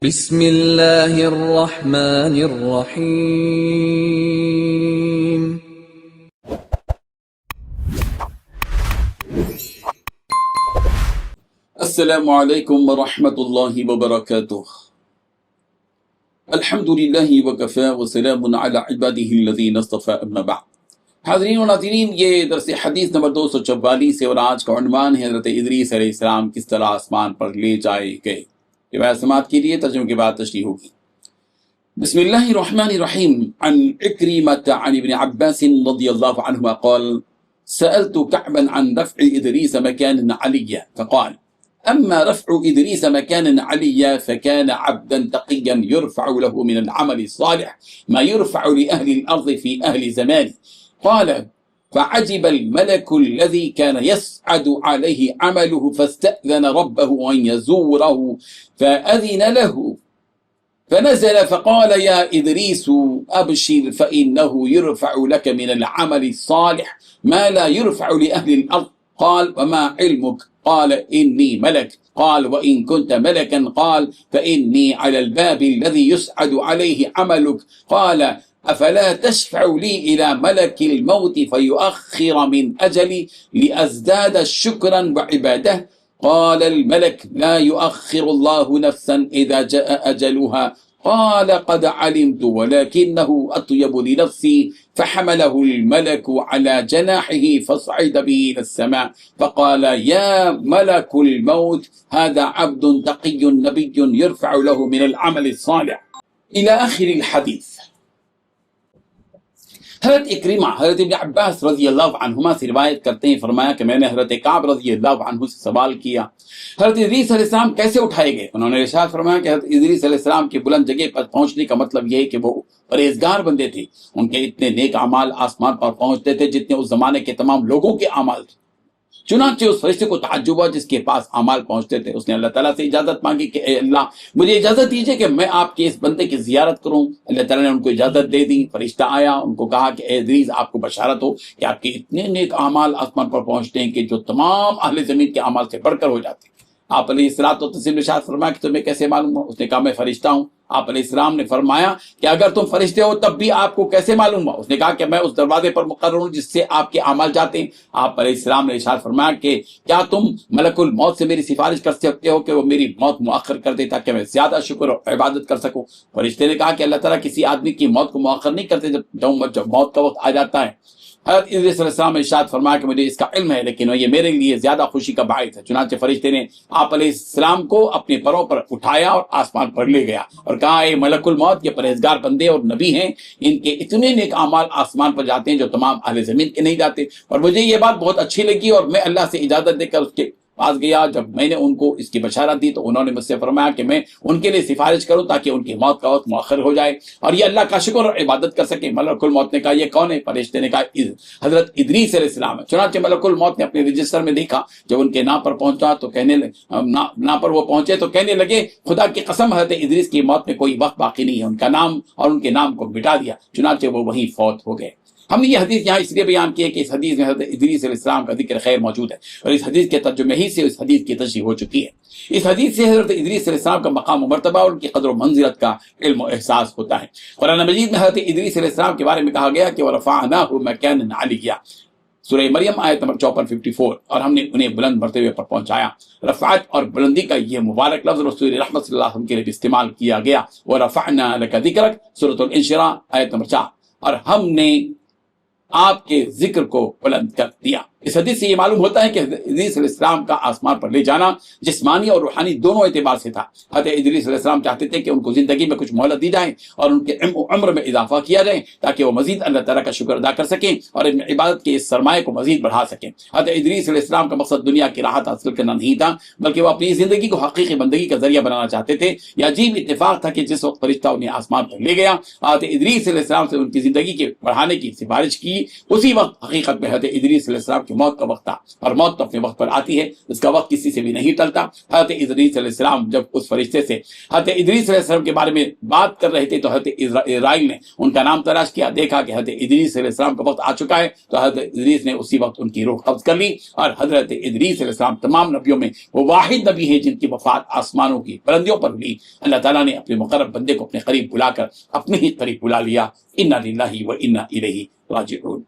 بسم اللہ الرحمن الرحیم۔ السلام علیکم ورحمۃ اللہ وبرکاتہ۔ الحمد للہ وکفی وسلام علی عبادہ الذین اصطفی، اما بعد۔ حاضرین و ناظرین، یہ درس حدیث نمبر 244 ہے اور آج کا عنوان ہے حضرت ادریس علیہ السلام کس طرح آسمان پر لے جائے گئے۔ روایت سماعت کے لیے ترجمے کے بعد تشریح ہوگی۔ بسم اللہ الرحمن الرحیم۔ عن عکرمۃ عن ابن عباس رضی اللہ عنہما قال سألت كعبا عن رفع إدريس مكانا عليا فقال أما رفع إدريس مكانا عليا فكان عبدا تقيا يرفع له من العمل الصالح ما يرفع لأهل الأرض في أهل زمانه. قال فعجب الملك الذي كان يسعد عليه عمله فاستأذن ربه أن يزوره فأذن له فنزل فقال يا إدريس أبشر فإنه يرفع لك من العمل الصالح ما لا يرفع لأهل الأرض. قال وما علمك؟ قال إني ملك. قال وإن كنت ملكا؟ قال فإني على الباب الذي يسعد عليه عملك. قال أفلا تشفع لي إلى ملك الموت فيؤخر من أجلي لأزداد شكرا وعبادة؟ قال الملك لا يؤخر الله نفسا إذا جاء أجلها. قال قد علمت ولكنه أطيب لنفسي. فحمله الملك على جناحه فصعد به إلى السماء فقال يا ملك الموت هذا عبد تقي نبي يرفع له من العمل الصالح إلى آخر الحديث۔ حضرت اکرمہ حضرت ابن عباس رضی اللہ عنہما سے روایت کرتے ہیں، فرمایا کہ میں نے حضرت کعب رضی اللہ عنہ سے سوال کیا حضرت ادریس علیہ السلام کیسے اٹھائے گئے۔ انہوں نے ارشاد فرمایا کہ حضرت ادریس علیہ السلام کی بلند جگہ پر پہنچنے کا مطلب یہ ہے کہ وہ پرہیزگار بندے تھے، ان کے اتنے نیک اعمال آسمان پر پہنچتے تھے جتنے اس زمانے کے تمام لوگوں کے اعمال تھے۔ چنانچہ اس فرشتے کو تعجب ہوا جس کے پاس اعمال پہنچتے تھے۔ اس نے اللہ تعالیٰ سے اجازت مانگی کہ اے اللہ مجھے اجازت دیجئے کہ میں آپ کے اس بندے کی زیارت کروں۔ اللہ تعالیٰ نے ان کو اجازت دے دی۔ فرشتہ آیا، ان کو کہا کہ اے ادریس آپ کو بشارت ہو کہ آپ کے اتنے نیک اعمال آسمان پر پہنچتے ہیں کہ جو تمام اہل زمین کے اعمال سے بڑھ کر ہو جاتے ہیں۔ آپ علیہ الصلوۃ والتسلیم نے ارشاد فرمایا کہ تمہیں کیسے معلوم ہوا؟ اس نے کہا میں فرشتہ ہوں۔ آپ علیہ السلام نے فرمایا کہ اگر تم فرشتے ہو تب بھی آپ کو کیسے معلوم ہوا؟ اس نے کہا کہ میں اس دروازے پر مقرر ہوں جس سے آپ کے اعمال جاتے ہیں۔ آپ علیہ السلام نے ارشاد فرمایا کہ کیا تم ملک الموت سے میری سفارش کر سکتے ہو کہ وہ میری موت مؤخر کر دے تاکہ میں زیادہ شکر اور عبادت کر سکوں؟ فرشتے نے کہا کہ اللہ تعالیٰ کسی آدمی کی موت کو مؤخر نہیں کرتے جب موت کا وقت آ جاتا ہے۔ حضرت ادریس علیہ السلام نے ارشاد فرمایا کہ مجھے اس کا علم ہے لیکن یہ میرے لیے زیادہ خوشی کا باعث ہے۔ چنانچہ فرشتے نے آپ علیہ السلام کو اپنے پروں پر اٹھایا اور آسمان پر لے گیا اور کہا اے ملک الموت، یہ پرہیزگار بندے اور نبی ہیں، ان کے اتنے نیک اعمال آسمان پر جاتے ہیں جو تمام اہل زمین کے نہیں جاتے۔ اور مجھے یہ بات بہت اچھی لگی اور میں اللہ سے اجازت دے کر اس کے پاس گیا۔ جب میں نے ان کو اس کی بشارت دی تو انہوں نے مجھ سے فرمایا کہ میں ان کے لیے سفارش کروں تاکہ ان کی موت کا وقت مؤخر ہو جائے اور یہ اللہ کا شکر اور عبادت کر سکے۔ ملک الموت نے کہا یہ کون ہے؟ فرشتے نے کہا حضرت ادریس علیہ السلام ہے۔ چنانچہ ملک الموت نے اپنے رجسٹر میں دیکھا، جب ان کے نام پر پہنچا تو نام پر وہ پہنچے تو کہنے لگے خدا کی قسم حضرت ادریس کی موت میں کوئی وقت باقی نہیں ہے، ان کا نام اور ان کے نام کو مٹا دیا۔ چنانچہ وہ وہیں فوت ہو گئے۔ ہم نے یہ حدیث یہاں اس لیے بیان کی ہے کہ اس حدیث میں حضرت ادریس علیہ السلام کا ذکر خیر موجود ہے اور اس حدیث کے ترجمے ہی سے اس حدیث کی تشریح ہو چکی ہے۔ اس حدیث سے حضرت ادریس علیہ السلام کا مقام و مرتبہ اور ان کی قدر و منزلت کا علم و احساس ہوتا ہے۔ قرآن مجید میں حضرت ادریس علیہ السلام کے بارے میں کہا گیا کہ وَرَفَعْنَاهُ مَكَانًا عَلِيًّا، سورہ مریم آیت نمبر 54 اور ہم نے انہیں بلند مرتبے پر پہنچایا۔ رفعت اور بلندی کا یہ مبارک لفظ رسول رحمت صلی اللہ علیہ وسلم کے لیے بھی استعمال کیا گیا۔ وَرَفَعْنَا لَكَ ذِكْرَكَ سورۃ الانشراح آیت نمبر 4، اور ہم نے آپ کے ذکر کو بلند کر دیا۔ اس حدیث سے یہ معلوم ہوتا ہے کہ ادریس علیہ السلام کا آسمان پر لے جانا جسمانی اور روحانی دونوں اعتبار سے تھا۔ حضرت ادریس علیہ السلام چاہتے تھے کہ ان کو زندگی میں کچھ مہلت دی جائے اور ان کے عمر میں اضافہ کیا جائے تاکہ وہ مزید اللہ تعالیٰ کا شکر ادا کر سکیں اور اپنی عبادت کے اس سرمایہ کو مزید بڑھا سکیں۔ حضرت ادریس علیہ السلام کا مقصد دنیا کی راحت حاصل کرنا نہیں تھا بلکہ وہ اپنی زندگی کو حقیقی بندگی کا ذریعہ بنانا چاہتے تھے۔ یہ عجیب اتفاق تھا کہ جس وقت فرشتہ انہیں آسمان پر لے گیا، حضرت ادریس علیہ السلام سے ان کی زندگی کے بڑھانے کی سفارش کی، اسی وقت حقیقت میں حضرت ادریس علیہ السلام کی کی موت کا وقت تھا، اور موت تو اپنے وقت پر آتی ہے، اس کا وقت کسی سے بھی نہیں ٹلتا۔ حضرت ادریس علیہ السلام جب اس فرشتے سے حضرت ادریس علیہ السلام کے بارے میں بات کر رہے تھے تو حضرت اسرائیل نے ان کا نام تلاش کیا، دیکھا کہ حضرت ادریس علیہ السلام کا وقت آ چکا ہے، تو حضرت ادریس نے اسی وقت ان کی روح قبض کر لی، اور حضرت ادریس علیہ السلام تمام نبیوں میں وہ واحد نبی ہے جن کی وفات آسمانوں کی بلندیوں پر ہوئی۔ اللہ تعالیٰ نے اپنے مقرب بندے کو اپنے قریب بلا کر اپنے ہی قریب بلا لیا۔ انا للہ و انا الیہ راجعون۔